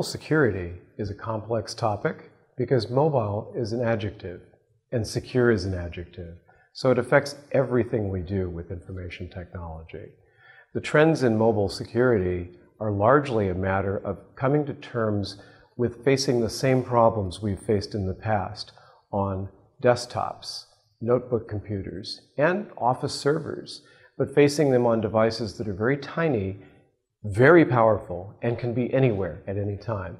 Mobile security is a complex topic because mobile is an adjective and secure is an adjective. So it affects everything we do with information technology. The trends in mobile security are largely a matter of coming to terms with facing the same problems we've faced in the past on desktops, notebook computers, and office servers, but facing them on devices that are very tiny, very powerful, and can be anywhere at any time.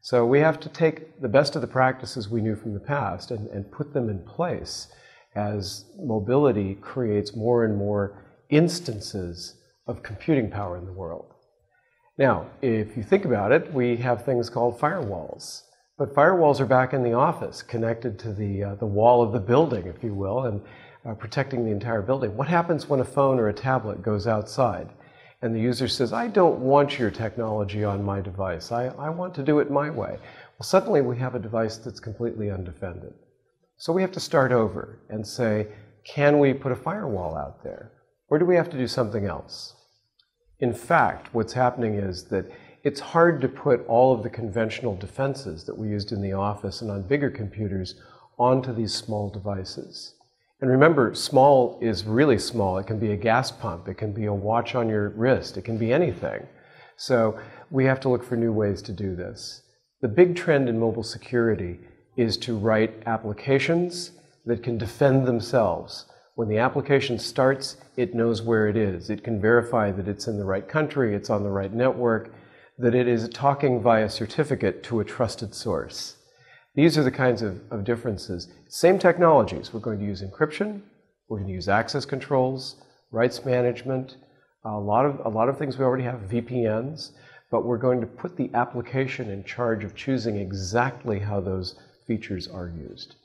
So we have to take the best of the practices we knew from the past and put them in place as mobility creates more and more instances of computing power in the world. Now, if you think about it, we have things called firewalls. But firewalls are back in the office, connected to the wall of the building, if you will, and protecting the entire building. What happens when a phone or a tablet goes outside and the user says, I don't want your technology on my device. I want to do it my way. Well, suddenly we have a device that's completely undefended. So we have to start over and say, can we put a firewall out there? Or do we have to do something else? In fact, what's happening is that it's hard to put all of the conventional defenses that we used in the office and on bigger computers onto these small devices. And remember, small is really small. It can be a gas pump. It can be a watch on your wrist. It can be anything. So we have to look for new ways to do this. The big trend in mobile security is to write applications that can defend themselves. When the application starts, it knows where it is. It can verify that it's in the right country, it's on the right network, that it is talking via certificate to a trusted source. These are the kinds of differences. Same technologies. We're going to use encryption, we're going to use access controls, rights management, a lot of things we already have, VPNs, but we're going to put the application in charge of choosing exactly how those features are used.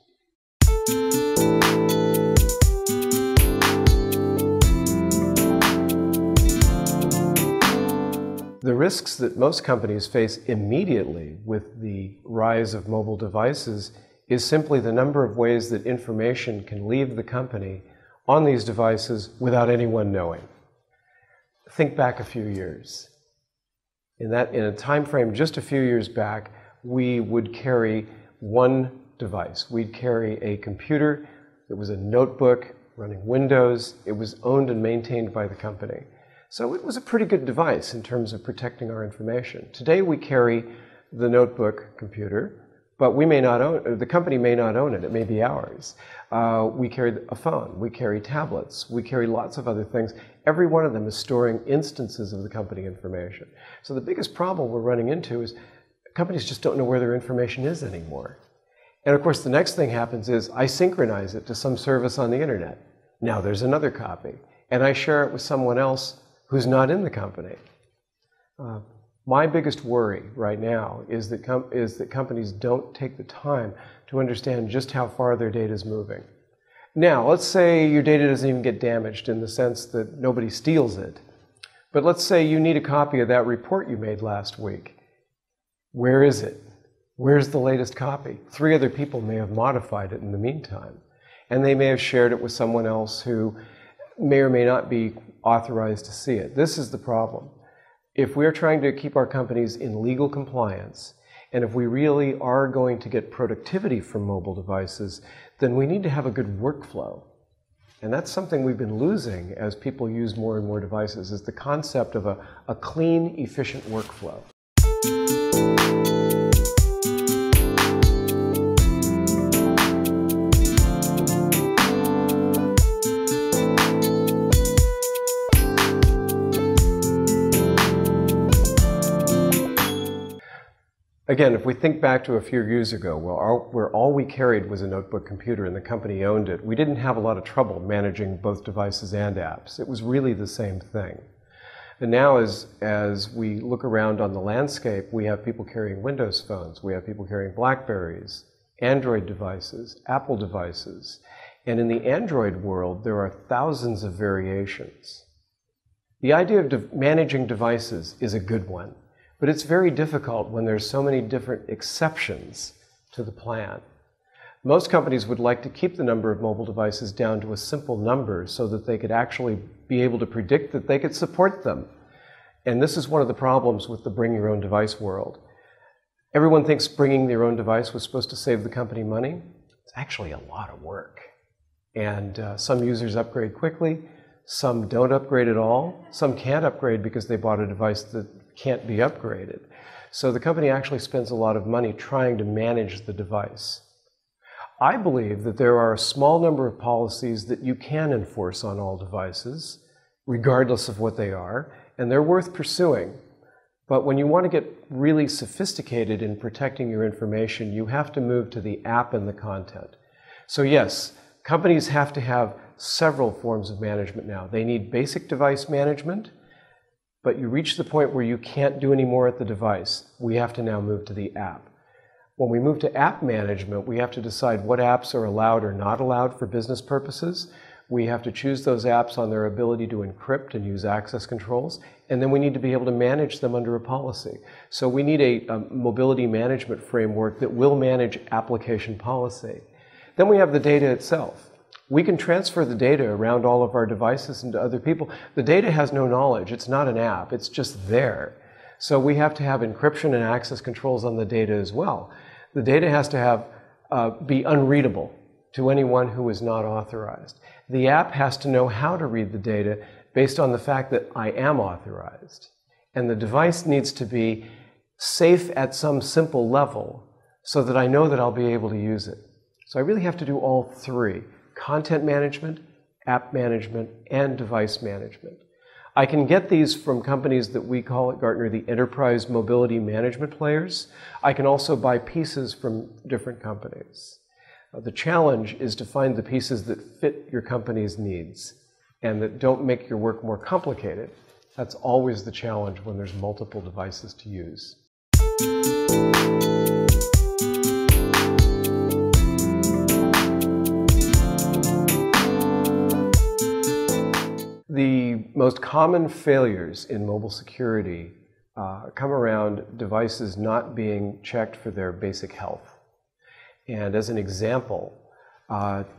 The risks that most companies face immediately with the rise of mobile devices is simply the number of ways that information can leave the company on these devices without anyone knowing. Think back a few years. In a time frame just a few years back, we would carry one device. We'd carry a computer that was a notebook running Windows. It was owned and maintained by the company. So it was a pretty good device in terms of protecting our information. Today we carry the notebook computer, but we may not own, the company may not own it. It may be ours. We carry a phone. We carry tablets. We carry lots of other things. Every one of them is storing instances of the company information. So the biggest problem we're running into is companies just don't know where their information is anymore. And of course the next thing happens is I synchronize it to some service on the internet. Now there's another copy. And I share it with someone else who's not in the company. My biggest worry right now is that companies don't take the time to understand just how far their data is moving. Now, let's say your data doesn't even get damaged in the sense that nobody steals it. But let's say you need a copy of that report you made last week. Where is it? Where's the latest copy? 3 other people may have modified it in the meantime. And they may have shared it with someone else who may or may not be authorized to see it. This is the problem. If we're trying to keep our companies in legal compliance, and if we really are going to get productivity from mobile devices, then we need to have a good workflow. And that's something we've been losing as people use more and more devices, is the concept of a clean, efficient workflow. Again, if we think back to a few years ago, where all we carried was a notebook computer and the company owned it, we didn't have a lot of trouble managing both devices and apps. It was really the same thing. And now as we look around on the landscape, we have people carrying Windows phones, we have people carrying Blackberries, Android devices, Apple devices. And in the Android world, there are thousands of variations. The idea of managing devices is a good one. But it's very difficult when there's so many different exceptions to the plan. Most companies would like to keep the number of mobile devices down to a simple number so that they could actually be able to predict that they could support them. And this is one of the problems with the bring your own device world. Everyone thinks bringing their own device was supposed to save the company money. It's actually a lot of work. And some users upgrade quickly, some don't upgrade at all, some can't upgrade because they bought a device that can't be upgraded. So the company actually spends a lot of money trying to manage the device. I believe that there are a small number of policies that you can enforce on all devices, regardless of what they are, and they're worth pursuing. But when you want to get really sophisticated in protecting your information, you have to move to the app and the content. So yes, companies have to have several forms of management now. They need basic device management, but you reach the point where you can't do any more at the device. We have to now move to the app. When we move to app management, we have to decide what apps are allowed or not allowed for business purposes. We have to choose those apps on their ability to encrypt and use access controls, and then we need to be able to manage them under a policy. So we need a mobility management framework that will manage application policy. Then we have the data itself. We can transfer the data around all of our devices and to other people. The data has no knowledge. It's not an app. It's just there. So we have to have encryption and access controls on the data as well. The data has to be unreadable to anyone who is not authorized. The app has to know how to read the data based on the fact that I am authorized. And the device needs to be safe at some simple level so that I know that I'll be able to use it. So I really have to do all three: content management, app management, and device management. I can get these from companies that we call at Gartner the enterprise mobility management players. I can also buy pieces from different companies. The challenge is to find the pieces that fit your company's needs and that don't make your work more complicated. That's always the challenge when there's multiple devices to use. The most common failures in mobile security come around devices not being checked for their basic health. And as an example,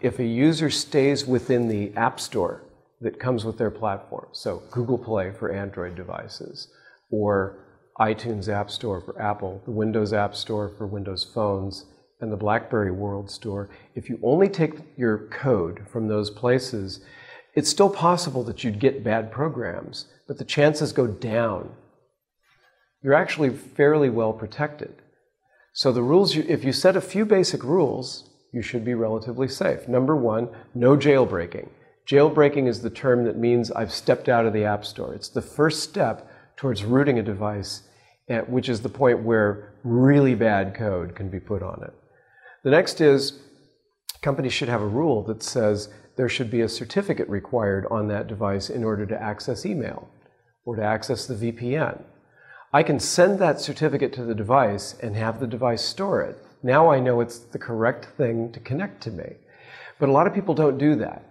if a user stays within the App Store that comes with their platform, so Google Play for Android devices, or iTunes App Store for Apple, the Windows App Store for Windows phones, and the BlackBerry World Store, if you only take your code from those places, it's still possible that you'd get bad programs, but the chances go down. You're actually fairly well protected. So the rules, if you set a few basic rules, you should be relatively safe. Number one, no jailbreaking. Jailbreaking is the term that means I've stepped out of the App Store. It's the first step towards rooting a device, which is the point where really bad code can be put on it. The next is, companies should have a rule that says there should be a certificate required on that device in order to access email or to access the VPN. I can send that certificate to the device and have the device store it. Now I know it's the correct thing to connect to me. But a lot of people don't do that.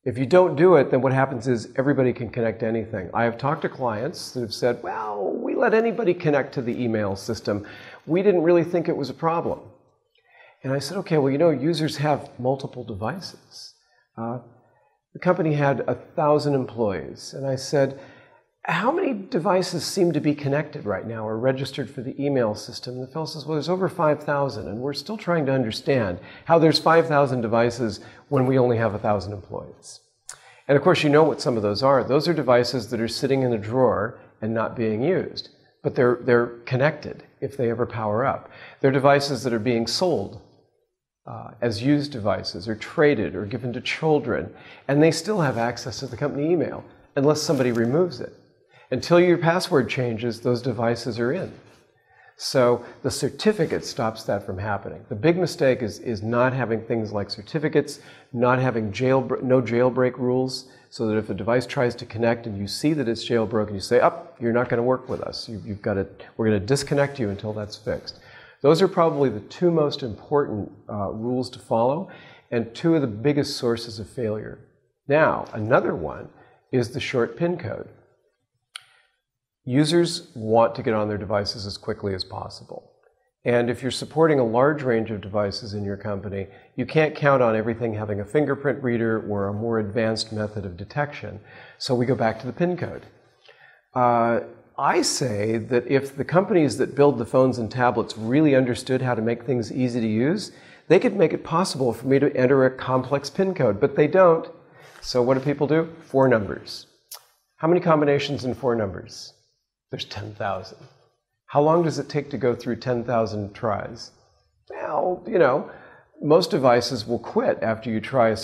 If you don't do it, then what happens is everybody can connect to anything. I have talked to clients that have said, well, we let anybody connect to the email system. We didn't really think it was a problem. And I said, okay, well, you know, users have multiple devices. The company had 1,000 employees. And I said, how many devices seem to be connected right now or registered for the email system? And the fellow says, well, there's over 5,000, and we're still trying to understand how there's 5,000 devices when we only have 1,000 employees. And of course, you know what some of those are. Those are devices that are sitting in a drawer and not being used, but they're connected if they ever power up. They're devices that are being sold as used devices or traded or given to children, and they still have access to the company email unless somebody removes it. Until your password changes, those devices are in. So the certificate stops that from happening. The big mistake is not having things like certificates, not having no jailbreak rules, so that if a device tries to connect and you see that it's jailbroken, you say, oh, you're not going to work with us. We're going to disconnect you until that's fixed. Those are probably the two most important rules to follow and two of the biggest sources of failure. Now, another one is the short PIN code. Users want to get on their devices as quickly as possible. And if you're supporting a large range of devices in your company, you can't count on everything having a fingerprint reader or a more advanced method of detection. So we go back to the PIN code. I say that if the companies that build the phones and tablets really understood how to make things easy to use, they could make it possible for me to enter a complex PIN code, but they don't. So what do people do? 4 numbers. How many combinations in 4 numbers? There's 10,000. How long does it take to go through 10,000 tries? Well, most devices will quit after you try a